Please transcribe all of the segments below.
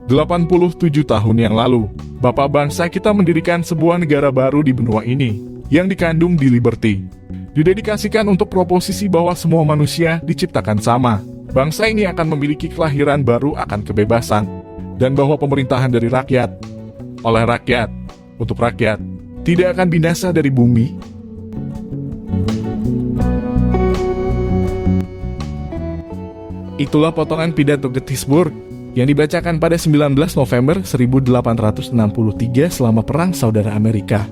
87 tahun yang lalu, Bapak bangsa kita mendirikan sebuah negara baru di benua ini, yang dikandung di Liberty. Didedikasikan untuk proposisi bahwa semua manusia diciptakan sama. Bangsa ini akan memiliki kelahiran baru akan kebebasan, dan bahwa pemerintahan dari rakyat, oleh rakyat, untuk rakyat, tidak akan binasa dari bumi. Itulah potongan pidato Gettysburg yang dibacakan pada 19 November 1863 selama Perang Saudara Amerika.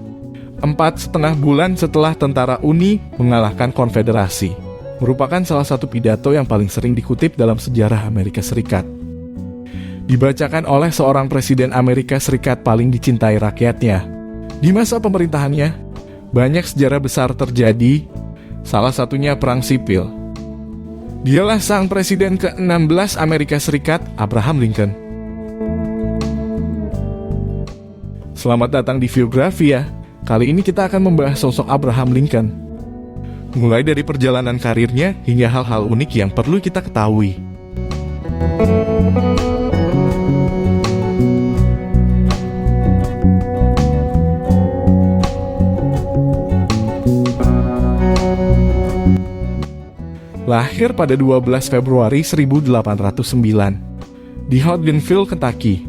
4,5 bulan setelah tentara Uni mengalahkan Konfederasi, merupakan salah satu pidato yang paling sering dikutip dalam sejarah Amerika Serikat. Dibacakan oleh seorang presiden Amerika Serikat paling dicintai rakyatnya. Di masa pemerintahannya, banyak sejarah besar terjadi, salah satunya Perang Sipil. Dialah sang presiden ke-16 Amerika Serikat, Abraham Lincoln. Selamat datang di Viografia. Kali ini kita akan membahas sosok Abraham Lincoln. Mulai dari perjalanan karirnya hingga hal-hal unik yang perlu kita ketahui. Lahir pada 12 Februari 1809 di Hodgenville, Kentucky.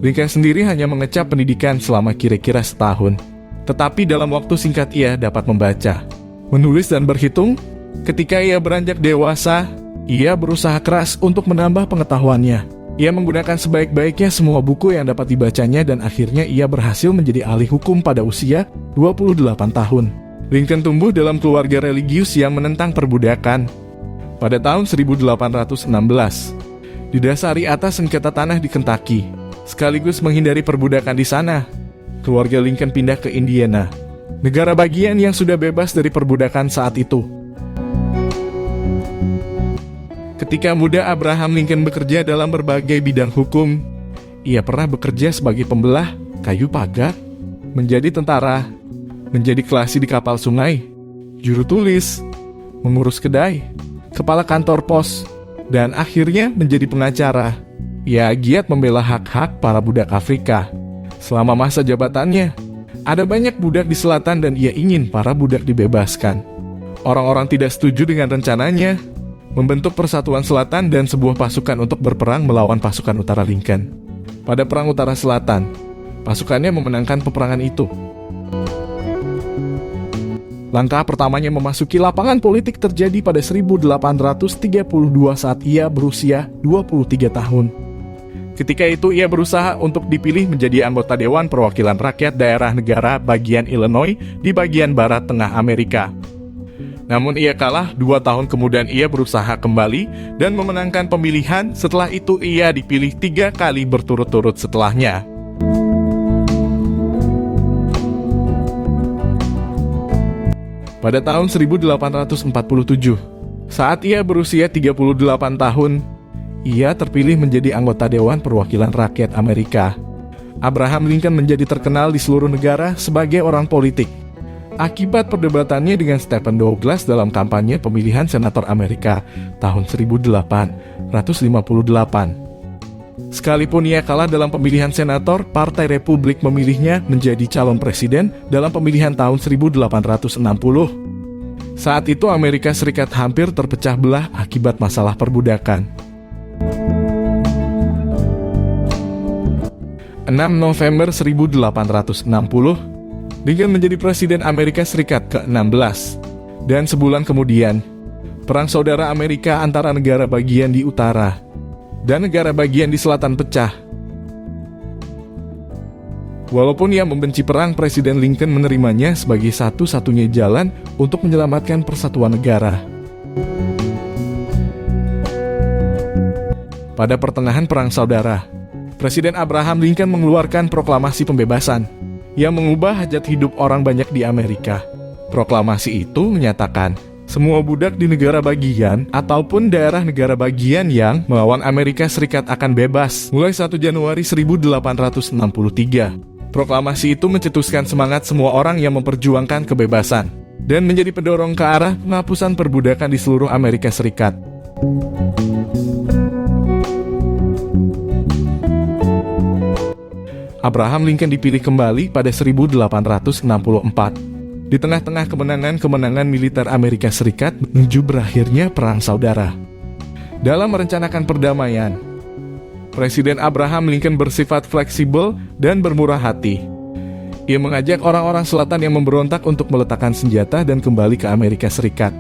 Lincoln sendiri hanya mengecap pendidikan selama kira-kira setahun. Tetapi dalam waktu singkat ia dapat membaca, menulis dan berhitung. Ketika ia beranjak dewasa, ia berusaha keras untuk menambah pengetahuannya. Ia menggunakan sebaik-baiknya semua buku yang dapat dibacanya dan akhirnya ia berhasil menjadi ahli hukum pada usia 28 tahun. Lincoln tumbuh dalam keluarga religius yang menentang perbudakan. Pada tahun 1816, didasari atas sengketa tanah di Kentucky, sekaligus menghindari perbudakan di sana, keluarga Lincoln pindah ke Indiana, negara bagian yang sudah bebas dari perbudakan saat itu. Ketika muda, Abraham Lincoln bekerja dalam berbagai bidang hukum. Ia pernah bekerja sebagai pembelah kayu pagar, menjadi tentara, menjadi kelasi di kapal sungai, juru tulis, mengurus kedai, kepala kantor pos, dan akhirnya menjadi pengacara. Ia giat membela hak-hak para budak Afrika. Selama masa jabatannya, ada banyak budak di selatan dan ia ingin para budak dibebaskan. Orang-orang tidak setuju dengan rencananya, membentuk Persatuan Selatan dan sebuah pasukan untuk berperang melawan pasukan utara Lincoln. Pada Perang Utara Selatan, pasukannya memenangkan peperangan itu. Langkah pertamanya memasuki lapangan politik terjadi pada 1832 saat ia berusia 23 tahun. Ketika itu ia berusaha untuk dipilih menjadi anggota Dewan Perwakilan Rakyat Daerah Negara bagian Illinois di bagian barat tengah Amerika. Namun ia kalah. 2 tahun kemudian ia berusaha kembali dan memenangkan pemilihan. Setelah itu ia dipilih 3 kali berturut-turut setelahnya. Pada tahun 1847, saat ia berusia 38 tahun, ia terpilih menjadi anggota Dewan Perwakilan Rakyat Amerika. Abraham Lincoln menjadi terkenal di seluruh negara sebagai orang politik akibat perdebatannya dengan Stephen Douglas dalam kampanye pemilihan Senator Amerika tahun 1858. Sekalipun ia kalah dalam pemilihan senator, Partai Republik memilihnya menjadi calon presiden dalam pemilihan tahun 1860. Saat itu Amerika Serikat hampir terpecah belah akibat masalah perbudakan. 6 November 1860, Lincoln menjadi presiden Amerika Serikat ke-16. Dan sebulan kemudian, Perang Saudara Amerika antara negara bagian di utara dan negara bagian di selatan pecah. Walaupun ia membenci perang, Presiden Lincoln menerimanya sebagai satu-satunya jalan untuk menyelamatkan persatuan negara. Pada pertengahan Perang Saudara, Presiden Abraham Lincoln mengeluarkan proklamasi pembebasan yang mengubah hajat hidup orang banyak di Amerika. Proklamasi itu menyatakan semua budak di negara bagian ataupun daerah negara bagian yang melawan Amerika Serikat akan bebas mulai 1 Januari 1863. Proklamasi itu mencetuskan semangat semua orang yang memperjuangkan kebebasan dan menjadi pendorong ke arah penghapusan perbudakan di seluruh Amerika Serikat. Abraham Lincoln dipilih kembali pada 1864. Di tengah-tengah kemenangan-kemenangan militer Amerika Serikat menuju berakhirnya Perang Saudara. Dalam merencanakan perdamaian, Presiden Abraham Lincoln bersifat fleksibel dan bermurah hati. Ia mengajak orang-orang selatan yang memberontak untuk meletakkan senjata dan kembali ke Amerika Serikat.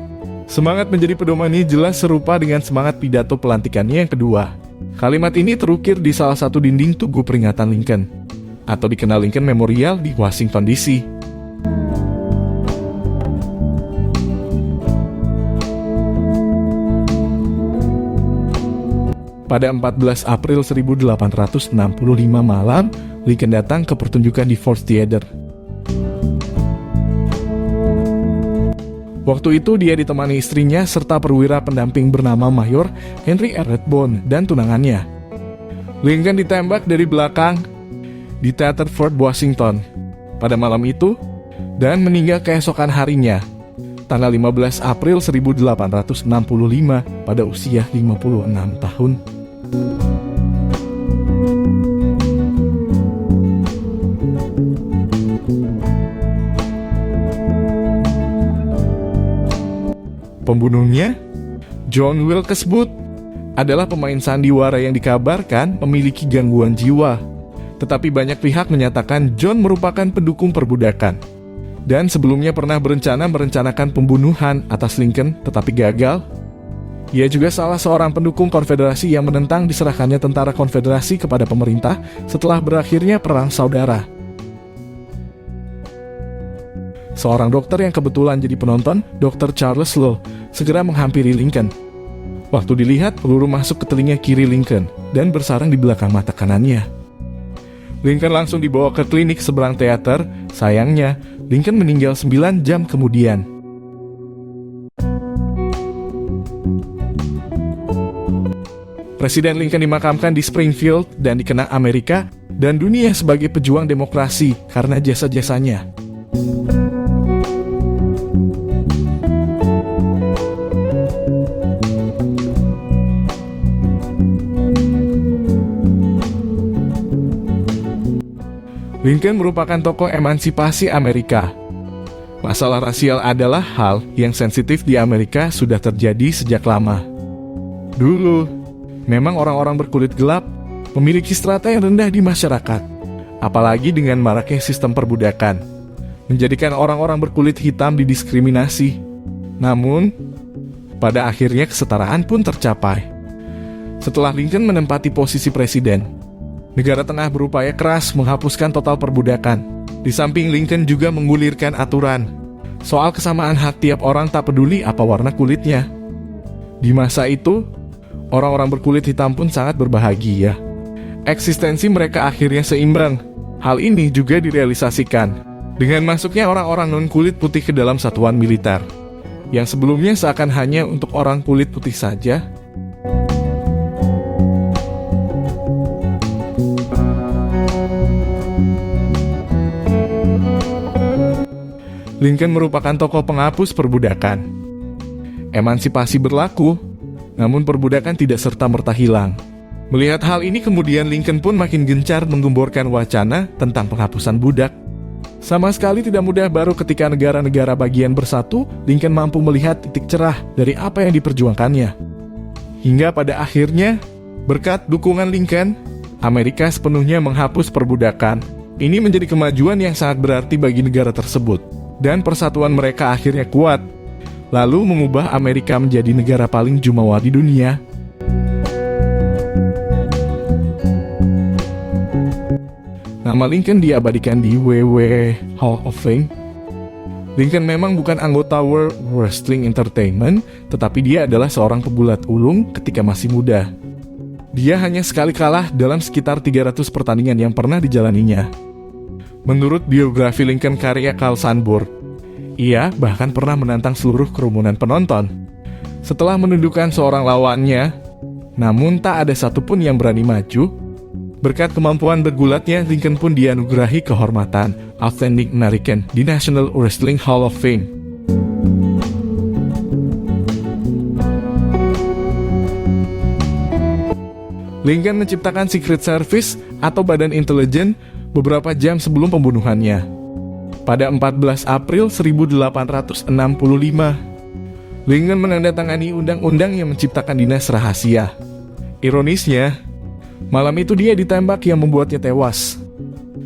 Semangat menjadi pedoman ini jelas serupa dengan semangat pidato pelantikannya yang kedua. Kalimat ini terukir di salah satu dinding tugu peringatan Lincoln, atau dikenal Lincoln Memorial di Washington DC. Pada 14 April 1865 malam, Lincoln datang ke pertunjukan di Ford Theater. Waktu itu dia ditemani istrinya serta perwira pendamping bernama Mayor Henry R. Rathbone dan tunangannya. Lincoln ditembak dari belakang di Teater Fort Washington pada malam itu dan meninggal keesokan harinya, tanggal 15 April 1865 pada usia 56 tahun. Pembunuhnya, John Wilkes Booth, adalah pemain sandiwara yang dikabarkan memiliki gangguan jiwa. Tetapi banyak pihak menyatakan John merupakan pendukung perbudakan. Dan sebelumnya pernah merencanakan pembunuhan atas Lincoln, tetapi gagal. Ia juga salah seorang pendukung konfederasi yang menentang diserahkannya tentara konfederasi kepada pemerintah setelah berakhirnya Perang Saudara. Seorang dokter yang kebetulan jadi penonton, Dr. Charles Lowe, segera menghampiri Lincoln. Waktu dilihat, peluru masuk ke telinga kiri Lincoln dan bersarang di belakang mata kanannya. Lincoln langsung dibawa ke klinik seberang teater. Sayangnya, Lincoln meninggal 9 jam kemudian. Presiden Lincoln dimakamkan di Springfield dan dikenang Amerika dan dunia sebagai pejuang demokrasi karena jasa-jasanya. Lincoln merupakan tokoh emansipasi Amerika. Masalah rasial adalah hal yang sensitif di Amerika sudah terjadi sejak lama. Dulu, memang orang-orang berkulit gelap memiliki strata yang rendah di masyarakat, apalagi dengan maraknya sistem perbudakan, menjadikan orang-orang berkulit hitam didiskriminasi. Namun, pada akhirnya kesetaraan pun tercapai. Setelah Lincoln menempati posisi presiden, negara tengah berupaya keras menghapuskan total perbudakan. Di samping Lincoln juga menggulirkan aturan soal kesamaan hak tiap orang tak peduli apa warna kulitnya. Di masa itu, orang-orang berkulit hitam pun sangat berbahagia. Eksistensi mereka akhirnya seimbang. Hal ini juga direalisasikan dengan masuknya orang-orang non-kulit putih ke dalam satuan militer, yang sebelumnya seakan hanya untuk orang kulit putih saja. Lincoln merupakan tokoh penghapus perbudakan. Emansipasi berlaku, namun perbudakan tidak serta-merta hilang. Melihat hal ini kemudian Lincoln pun makin gencar menggemborkan wacana tentang penghapusan budak. Sama sekali tidak mudah baru ketika negara-negara bagian bersatu, Lincoln mampu melihat titik cerah dari apa yang diperjuangkannya. Hingga pada akhirnya, berkat dukungan Lincoln, Amerika sepenuhnya menghapus perbudakan. Ini menjadi kemajuan yang sangat berarti bagi negara tersebut. Dan persatuan mereka akhirnya kuat, lalu mengubah Amerika menjadi negara paling jumawa di dunia. Nama Lincoln diabadikan di WWE Hall of Fame. Lincoln memang bukan anggota World Wrestling Entertainment, tetapi dia adalah seorang pegulat ulung ketika masih muda. Dia hanya sekali kalah dalam sekitar 300 pertandingan yang pernah dijalaninya. Menurut biografi Lincoln karya Carl Sandburg, ia bahkan pernah menantang seluruh kerumunan penonton. Setelah menundukkan seorang lawannya, namun tak ada satupun yang berani maju. Berkat kemampuan bergulatnya, Lincoln pun dianugerahi kehormatan Outstanding American di National Wrestling Hall of Fame. Lincoln menciptakan Secret Service atau Badan Intelijen beberapa jam sebelum pembunuhannya. Pada 14 April 1865, Lincoln menandatangani undang-undang yang menciptakan dinas rahasia. Ironisnya, malam itu dia ditembak yang membuatnya tewas.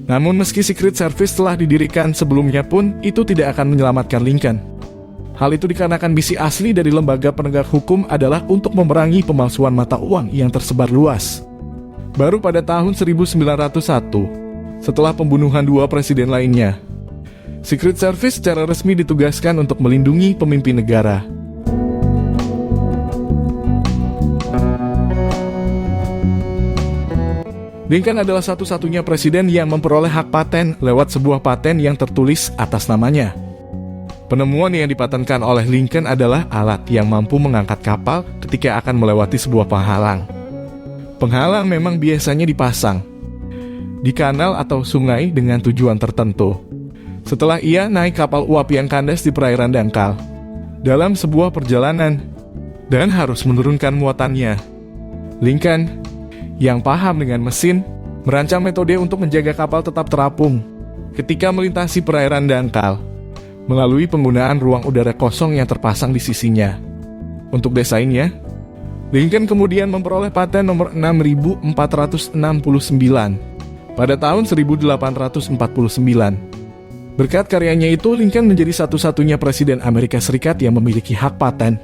Namun meski Secret Service telah didirikan sebelumnya pun, itu tidak akan menyelamatkan Lincoln. Hal itu dikarenakan misi asli dari lembaga penegak hukum adalah untuk memerangi pemalsuan mata uang yang tersebar luas. Baru pada tahun 1901, setelah pembunuhan dua presiden lainnya, Secret Service secara resmi ditugaskan untuk melindungi pemimpin negara. Lincoln adalah satu-satunya presiden yang memperoleh hak paten lewat sebuah paten yang tertulis atas namanya. Penemuan yang dipatenkan oleh Lincoln adalah alat yang mampu mengangkat kapal ketika akan melewati sebuah penghalang. Penghalang memang biasanya dipasang di kanal atau sungai dengan tujuan tertentu. Setelah ia naik kapal uap yang kandas di perairan dangkal dalam sebuah perjalanan dan harus menurunkan muatannya, Lincoln yang paham dengan mesin merancang metode untuk menjaga kapal tetap terapung ketika melintasi perairan dangkal melalui penggunaan ruang udara kosong yang terpasang di sisinya. Untuk desainnya, Lincoln kemudian memperoleh paten nomor 6469 pada tahun 1849. Berkat karyanya itu, Lincoln menjadi satu-satunya presiden Amerika Serikat yang memiliki hak paten.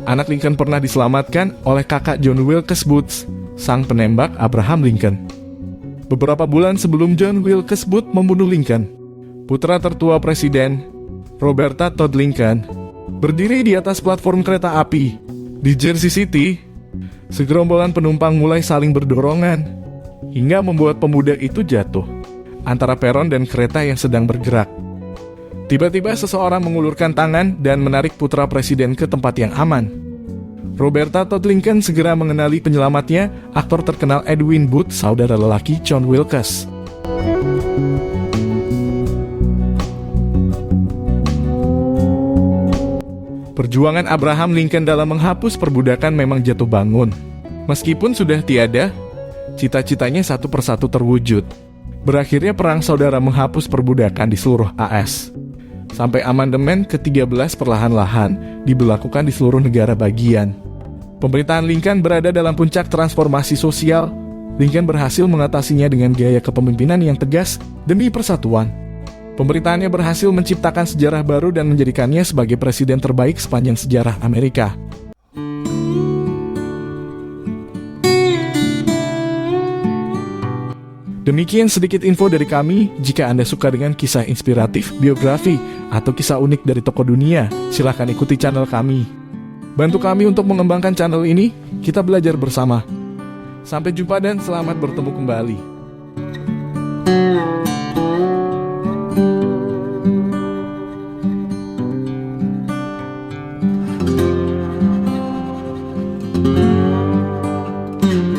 Anak Lincoln pernah diselamatkan oleh kakak John Wilkes Booth, sang penembak Abraham Lincoln. Beberapa bulan sebelum John Wilkes Booth membunuh Lincoln, putra tertua presiden, Roberta Todd Lincoln, berdiri di atas platform kereta api di Jersey City. Segerombolan penumpang mulai saling berdorongan hingga membuat pemuda itu jatuh antara peron dan kereta yang sedang bergerak. Tiba-tiba seseorang mengulurkan tangan dan menarik putra presiden ke tempat yang aman. Roberta Todd Lincoln segera mengenali penyelamatnya, aktor terkenal Edwin Booth, saudara lelaki John Wilkes. Perjuangan Abraham Lincoln dalam menghapus perbudakan memang jatuh bangun. Meskipun sudah tiada, cita-citanya satu persatu terwujud. Berakhirnya perang saudara menghapus perbudakan di seluruh AS. Sampai amandemen ke-13 perlahan-lahan diberlakukan di seluruh negara bagian. Pemerintahan Lincoln berada dalam puncak transformasi sosial. Lincoln berhasil mengatasinya dengan gaya kepemimpinan yang tegas demi persatuan. Pemerintahannya berhasil menciptakan sejarah baru dan menjadikannya sebagai presiden terbaik sepanjang sejarah Amerika. Demikian sedikit info dari kami. Jika Anda suka dengan kisah inspiratif, biografi, atau kisah unik dari tokoh dunia, silahkan ikuti channel kami. Bantu kami untuk mengembangkan channel ini, kita belajar bersama. Sampai jumpa dan selamat bertemu kembali.